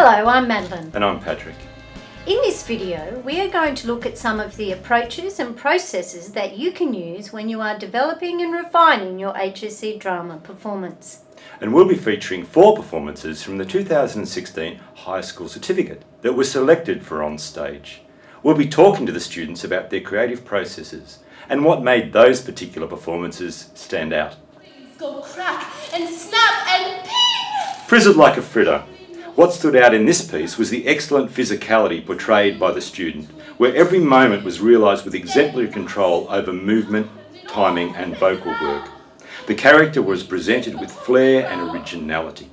Hello, I'm Madeline. And I'm Patrick. In this video, we are going to look at some of the approaches and processes that you can use when you are developing and refining your HSC drama performance. And we'll be featuring 4 performances from the 2016 High School Certificate that were selected for OnSTAGE. We'll be talking to the students about their creative processes and what made those particular performances stand out. Go crack and snap and ping! Frizzled like a fritter. What stood out in this piece was the excellent physicality portrayed by the student, where every moment was realised with exemplary control over movement, timing and vocal work. The character was presented with flair and originality.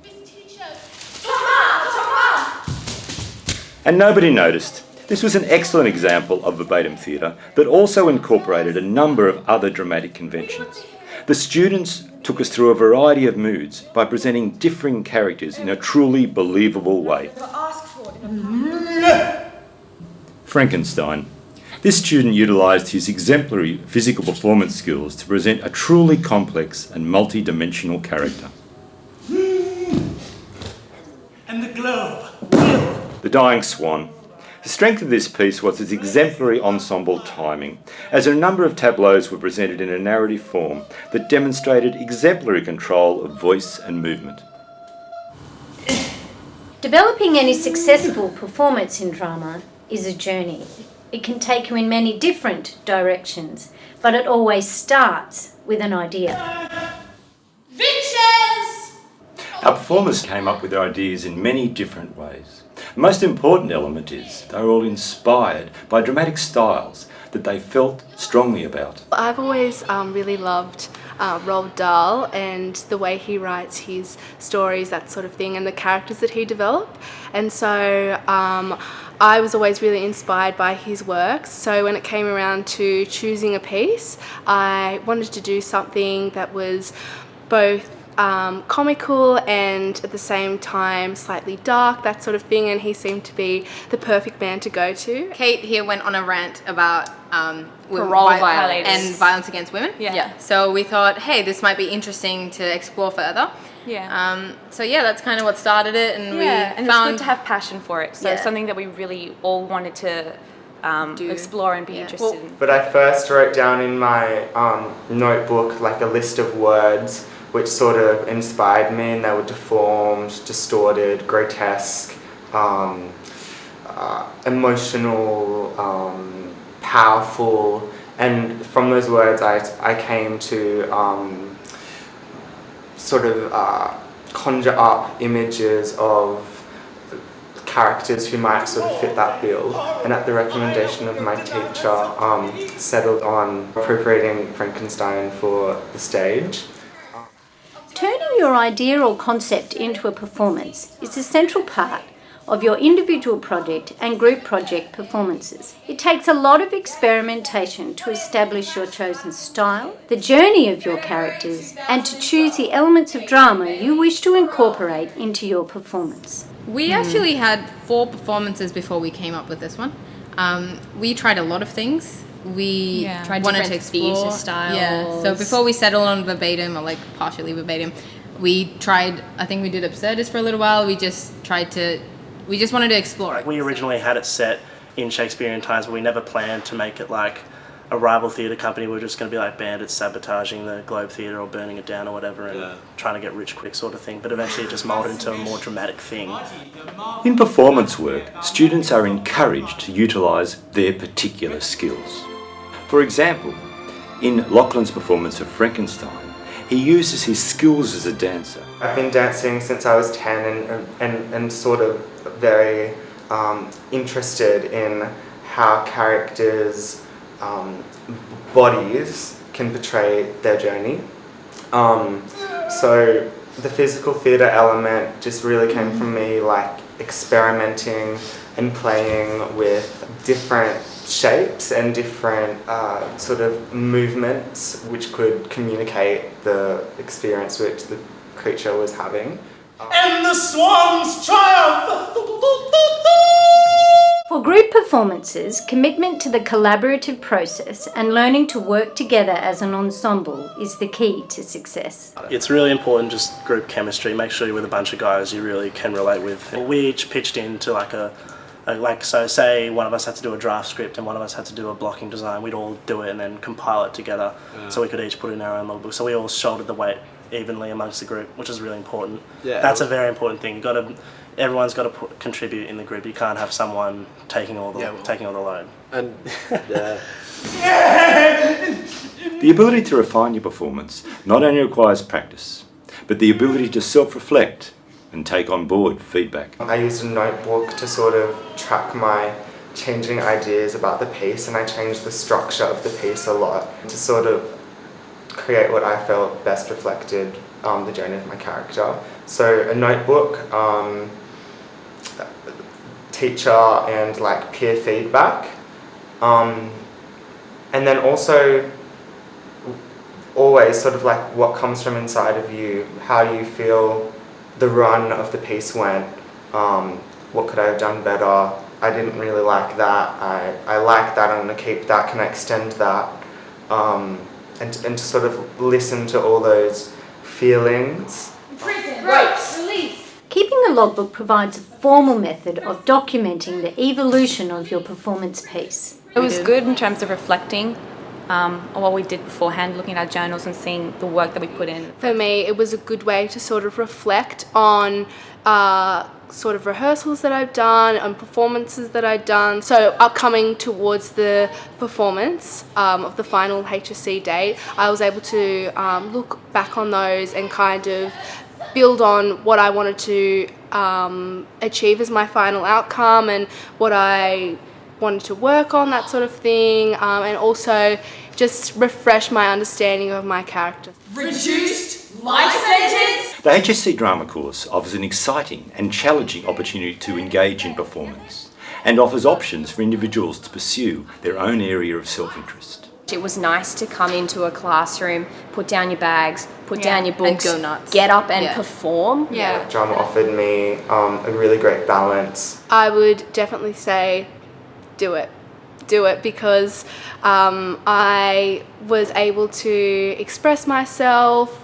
And nobody noticed. This was an excellent example of verbatim theatre that also incorporated a number of other dramatic conventions. The students took us through a variety of moods by presenting differing characters in a truly believable way. Frankenstein. This student utilised his exemplary physical performance skills to present a truly complex and multi-dimensional character. And the globe. The Dying Swan. The strength of this piece was its exemplary ensemble timing, as a number of tableaux were presented in a narrative form that demonstrated exemplary control of voice and movement. Developing any successful performance in drama is a journey. It can take you in many different directions, but it always starts with an idea. Bitches! Our performers came up with their ideas in many different ways. The most important element is they were all inspired by dramatic styles that they felt strongly about. I've always really loved Roald Dahl and the way he writes his stories, that sort of thing, and the characters that he developed. And so I was always really inspired by his works. So when it came around to choosing a piece, I wanted to do something that was both comical and at the same time slightly dark, that sort of thing, and he seemed to be the perfect man to go to. Kate here went on a rant about violence and violence against women. Yeah. So we thought, hey, this might be interesting to explore further. Yeah. So that's kind of what started it, and and found it's good to have passion for it. So it's something that we really all wanted to explore and be interested in. But I first wrote down in my notebook like a list of words which sort of inspired me, and they were deformed, distorted, grotesque, emotional, powerful, and from those words I came to conjure up images of characters who might sort of fit that bill, and at the recommendation of my teacher settled on proofreading Frankenstein for the stage. Turning your idea or concept into a performance is a central part of your individual project and group project performances. It takes a lot of experimentation to establish your chosen style, the journey of your characters, and to choose the elements of drama you wish to incorporate into your performance. we actually had 4 performances before we came up with this one. We tried a lot of things. We tried wanted different to explore theatre styles. Yeah. So before we settled on verbatim or like partially verbatim, we tried. I think we did Absurdist for a little while. We just wanted to explore it. We originally had it set in Shakespearean times, but we never planned to make it like a rival theatre company. We were just going to be like bandits sabotaging the Globe Theatre or burning it down or whatever, and trying to get rich quick sort of thing. But eventually it just moulded into a more dramatic thing. In performance work, students are encouraged to utilise their particular skills. For example, in Lachlan's performance of Frankenstein, he uses his skills as a dancer. I've been dancing since I was 10 and sort of very interested in how characters' bodies can portray their journey. So the physical theatre element just really came from me like experimenting and playing with different shapes and different sort of movements which could communicate the experience which the creature was having. And the swans triumph! For group performances, commitment to the collaborative process and learning to work together as an ensemble is the key to success. It's really important, just group chemistry. Make sure you're with a bunch of guys you really can relate with. We each pitched into so say one of us had to do a draft script and one of us had to do a blocking design, we'd all do it and then compile it together so we could each put in our own logbook. So we all shouldered the weight evenly amongst the group, which is really important. Yeah, that's a very important thing. Everyone's got to contribute in the group. You can't have someone taking all the load. And The ability to refine your performance not only requires practice, but the ability to self-reflect and take on board feedback. I used a notebook to sort of track my changing ideas about the piece, and I changed the structure of the piece a lot to sort of create what I felt best reflected the journey of my character. So a notebook, teacher and like peer feedback, and then also always sort of like what comes from inside of you, how you feel the run of the piece went, what could I have done better, I didn't really like that, I like that, I'm going to keep that, can I extend that, and to sort of listen to all those feelings. Prison, ropes, release. Keeping a logbook provides a formal method of documenting the evolution of your performance piece. It was good in terms of reflecting on what we did beforehand, looking at our journals and seeing the work that we put in. For me, it was a good way to sort of reflect on sort of rehearsals that I've done, on performances that I've done. So upcoming towards the performance of the final HSC date, I was able to look back on those and kind of build on what I wanted to achieve as my final outcome and what I wanted to work on, that sort of thing, and also just refresh my understanding of my character. Reduced life sentence. The HSC Drama course offers an exciting and challenging opportunity to engage in performance and offers options for individuals to pursue their own area of self-interest. It was nice to come into a classroom, put down your bags, put down your books, and go nuts. Get up and perform. Drama offered me a really great balance. I would definitely say do it because I was able to express myself,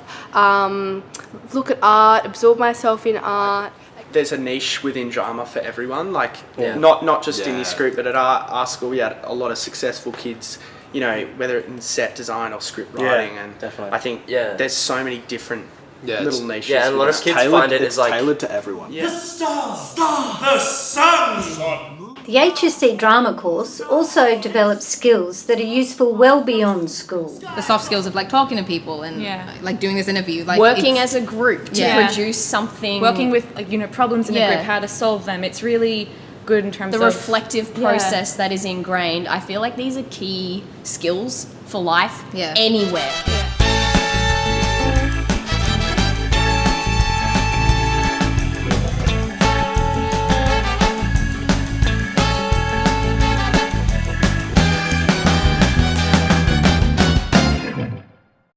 look at art, absorb myself in art. there's a niche within drama for everyone, like not just in this group, but at our school we had a lot of successful kids, you know, whether in set design or script writing, and definitely. I think there's so many different little niches. Yeah, and a lot of kids find it is like tailored to everyone. The stars, the sun. The HSC Drama course also develops skills that are useful well beyond school. The soft skills of like talking to people and like doing this interview, like working as a group to produce something, working with problems in a group, how to solve them. It's really good in terms of the reflective process that is ingrained. I feel like these are key skills for life anywhere.